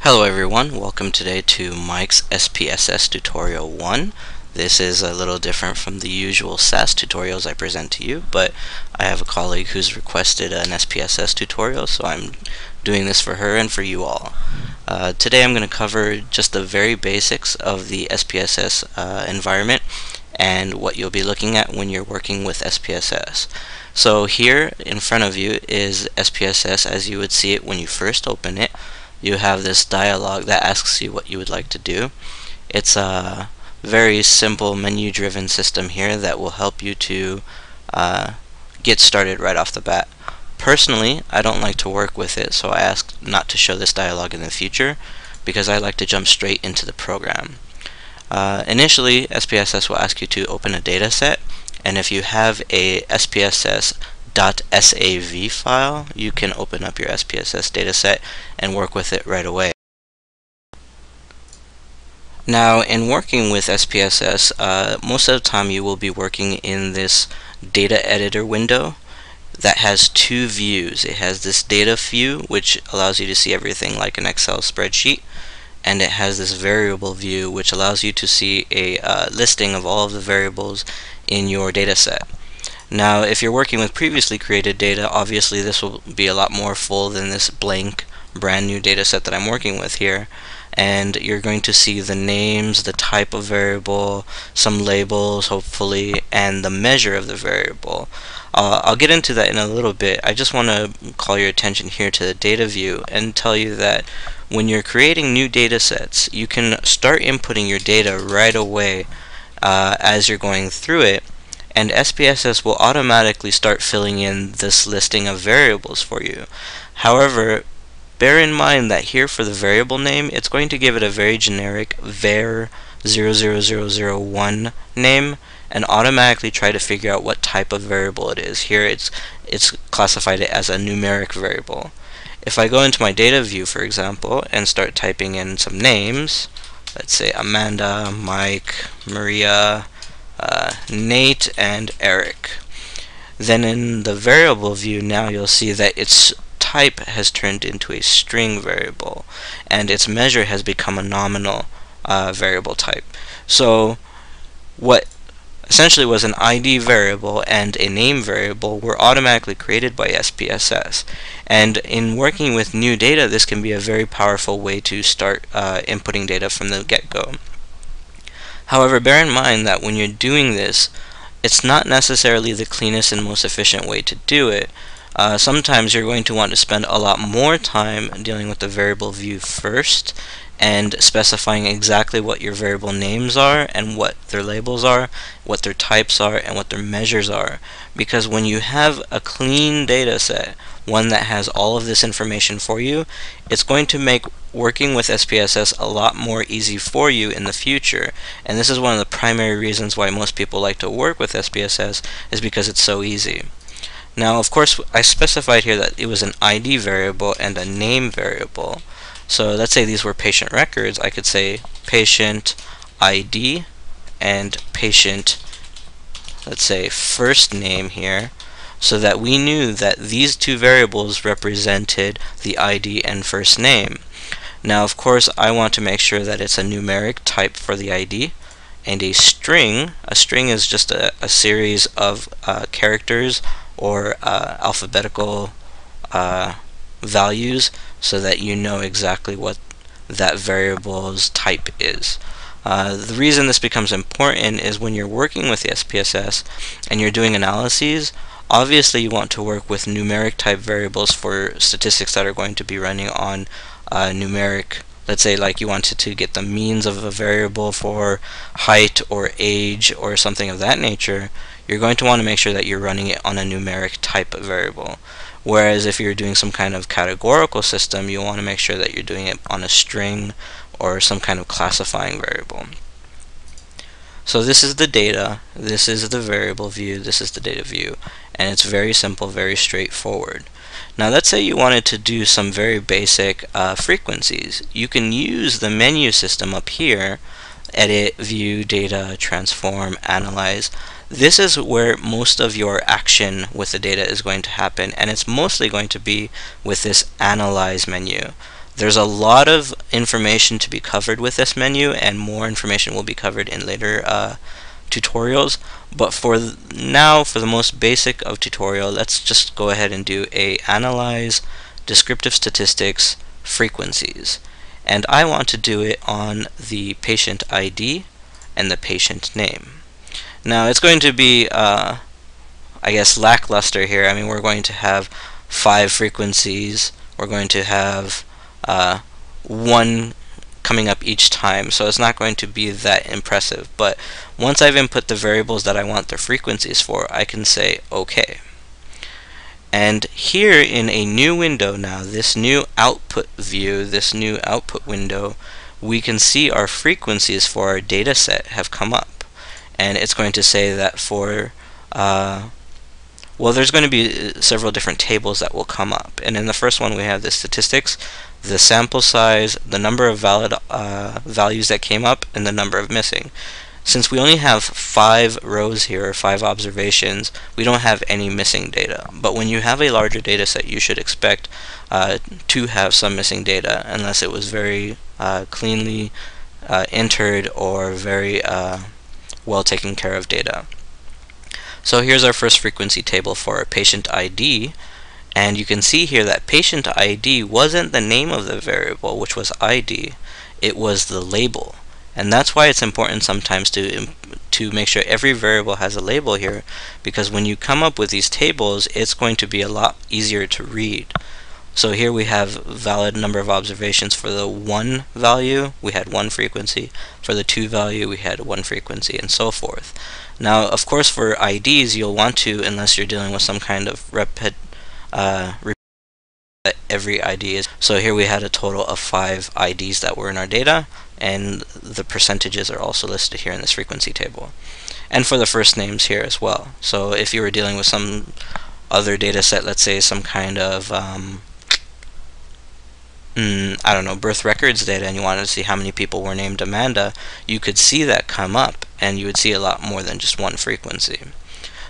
Hello everyone, welcome today to Mike's SPSS Tutorial 1. This is a little different from the usual SAS tutorials I present to you, but I have a colleague who's requested an SPSS tutorial, so I'm doing this for her and for you all. Today I'm going to cover just the very basics of the SPSS environment and what you'll be looking at when you're working with SPSS. So here in front of you is SPSS as you would see it when you first open it. You have this dialog that asks you what you would like to do. It's a very simple menu-driven system here that will help you to get started right off the bat. Personally, I don't like to work with it, so I ask not to show this dialog in the future because I like to jump straight into the program. Initially, SPSS will ask you to open a data set, and if you have a SPSS .sav file, you can open up your SPSS dataset and work with it right away. Now, in working with SPSS, most of the time you will be working in this data editor window that has two views. It has this data view, which allows you to see everything like an Excel spreadsheet, and it has this variable view, which allows you to see a listing of all of the variables in your dataset. Now, if you're working with previously created data, obviously this will be a lot more full than this blank, brand new data set that I'm working with here. And you're going to see the names, the type of variable, some labels, hopefully, and the measure of the variable. I'll get into that in a little bit. I just want to call your attention here to the data view and tell you that when you're creating new data sets, you can start inputting your data right away as you're going through it. And SPSS will automatically start filling in this listing of variables for you. However, bear in mind that here for the variable name, it's going to give it a very generic var 00001 name and automatically try to figure out what type of variable it is. Here it's classified it as a numeric variable. If I go into my data view, for example, and start typing in some names, let's say Amanda, Mike, Maria, Nate, and Eric. Then in the variable view, now you'll see that its type has turned into a string variable and its measure has become a nominal variable type. So what essentially was an ID variable and a name variable were automatically created by SPSS. And in working with new data, this can be a very powerful way to start inputting data from the get-go. However, bear in mind that when you're doing this, it's not necessarily the cleanest and most efficient way to do it. Sometimes you're going to want to spend a lot more time dealing with the variable view first and specifying exactly what your variable names are and what their labels are, what their types are, and what their measures are. Because when you have a clean data set, one that has all of this information for you, it's going to make working with SPSS a lot more easy for you in the future. And this is one of the primary reasons why most people like to work with SPSS, is because it's so easy. Now, of course, I specified here that it was an ID variable and a name variable. So let's say these were patient records. I could say patient ID and patient, let's say, first name here, so that we knew that these two variables represented the ID and first name. Now, of course, I want to make sure that it's a numeric type for the ID, and a string is just a series of characters or alphabetical values, so that you know exactly what that variable's type is. The reason this becomes important is when you're working with the SPSS and you're doing analyses, obviously you want to work with numeric type variables for statistics that are going to be running on numeric. Let's say like you wanted to get the means of a variable for height or age or something of that nature, you're going to want to make sure that you're running it on a numeric type variable. Whereas if you're doing some kind of categorical system, you want to make sure that you're doing it on a string or some kind of classifying variable. So this is the data, this is the variable view, this is the data view, and it's very simple, very straightforward. Now let's say you wanted to do some very basic frequencies. You can use the menu system up here, edit, view, data, transform, analyze. This is where most of your action with the data is going to happen, and it's mostly going to be with this analyze menu. There's a lot of information to be covered with this menu, and more information will be covered in later tutorials. But for now, for the most basic of tutorial, let's just go ahead and do a analyze descriptive statistics frequencies. And I want to do it on the patient ID and the patient name. Now it's going to be I guess lackluster here. I mean, we're going to have 5 frequencies. We're going to have one coming up each time, so it's not going to be that impressive. But once I've input the variables that I want the frequencies for, I can say OK. And here in a new window now, this new output view, this new output window, we can see our frequencies for our data set have come up. And it's going to say that for well, there's going to be several different tables that will come up. And in the first one, we have the statistics, the sample size, the number of valid values that came up, and the number of missing. Since we only have 5 rows here, or 5 observations, we don't have any missing data. But when you have a larger data set, you should expect to have some missing data, unless it was very cleanly entered or very well taken care of data. So here's our first frequency table for our patient ID, and you can see here that patient ID wasn't the name of the variable, which was ID, it was the label. And that's why it's important sometimes to make sure every variable has a label here, because when you come up with these tables, it's going to be a lot easier to read. So here we have valid number of observations. For the 1 value, we had 1 frequency. For the 2 value, we had 1 frequency, and so forth. Now, of course, for IDs, you'll want to, unless you're dealing with some kind of every ID is. So here we had a total of 5 IDs that were in our data, and the percentages are also listed here in this frequency table. And for the first names here as well. So if you were dealing with some other data set, let's say some kind of I don't know, birth records data, and you wanted to see how many people were named Amanda, you could see that come up, and you would see a lot more than just 1 frequency.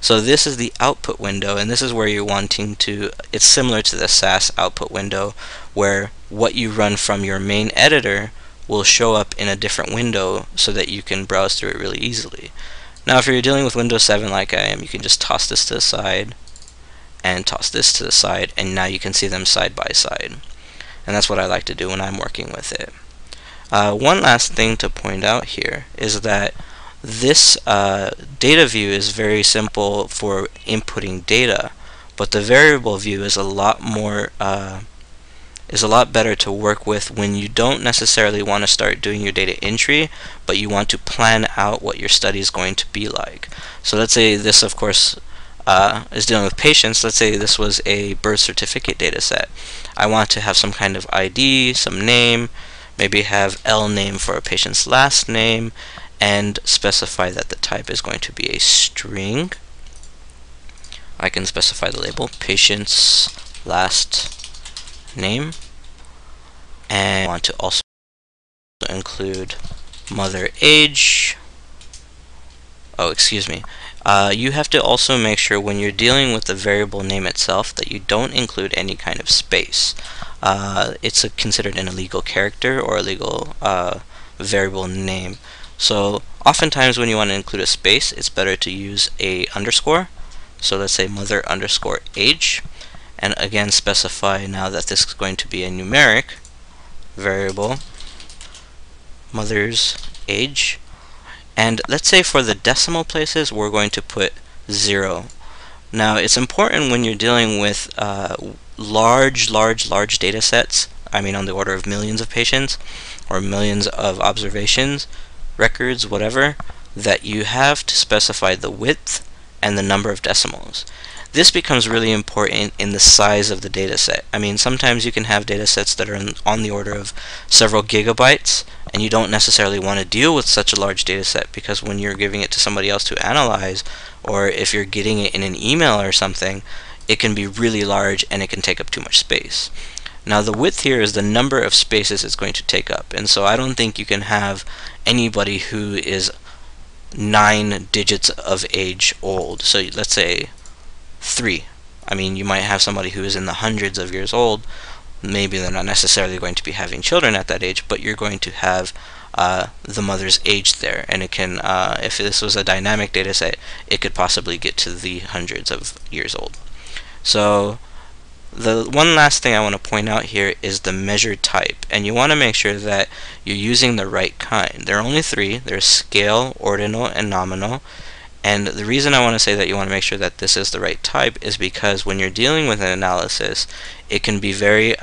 So this is the output window, and this is where you're wanting to, it's similar to the SAS output window, where what you run from your main editor will show up in a different window so that you can browse through it really easily. Now if you're dealing with Windows 7 like I am, you can just toss this to the side and toss this to the side, and now you can see them side by side. And that's what I like to do when I'm working with it. One last thing to point out here is that this data view is very simple for inputting data, but the variable view is a lot more is a lot better to work with when you don't necessarily want to start doing your data entry, but you want to plan out what your study is going to be like. So let's say this, of course, is dealing with patients. Let's say this was a birth certificate data set. I want to have some kind of ID, some name, maybe have L name for a patient's last name, and specify that the type is going to be a string. I can specify the label patient's last name, and I want to also include mother age. Oh, excuse me. You have to also make sure when you're dealing with the variable name itself that you don't include any kind of space. It's considered an illegal character or a legal variable name. So oftentimes when you want to include a space, it's better to use a underscore. So let's say mother underscore age, and again specify now that this is going to be a numeric variable, mother's age. And let's say for the decimal places, we're going to put 0. Now, it's important when you're dealing with large data sets, I mean on the order of millions of patients, or millions of observations, records, whatever, that you have to specify the width and the number of decimals. This becomes really important in the size of the data set. I mean, sometimes you can have data sets that are on the order of several gigabytes, and you don't necessarily want to deal with such a large data set, because when you're giving it to somebody else to analyze, or if you're getting it in an email or something, it can be really large and it can take up too much space. Now the width here is the number of spaces it's going to take up, and so I don't think you can have anybody who is 9 digits of age old. So let's say 3. I mean, you might have somebody who is in the hundreds of years old, maybe they're not necessarily going to be having children at that age, but you're going to have the mother's age there, and it can, if this was a dynamic data set, it could possibly get to the hundreds of years old. So the one last thing I want to point out here is the measure type, and you want to make sure that you're using the right kind. There are only three. There's scale, ordinal, and nominal. And the reason I want to say that you want to make sure that this is the right type is because when you're dealing with an analysis, it can be very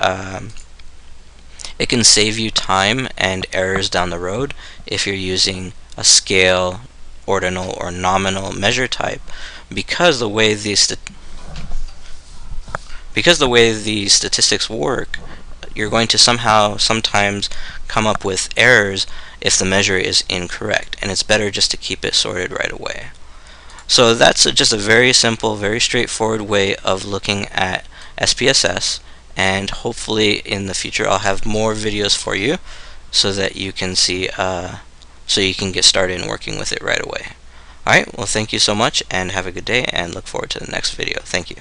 it can save you time and errors down the road if you're using a scale, ordinal, or nominal measure type, because the way these statistics work, you're going to sometimes come up with errors if the measure is incorrect, and it's better just to keep it sorted right away. So that's just a very simple, very straightforward way of looking at SPSS, and hopefully in the future I'll have more videos for you so that you can see, so you can get started in working with it right away. Alright, well, thank you so much and have a good day, and look forward to the next video. Thank you.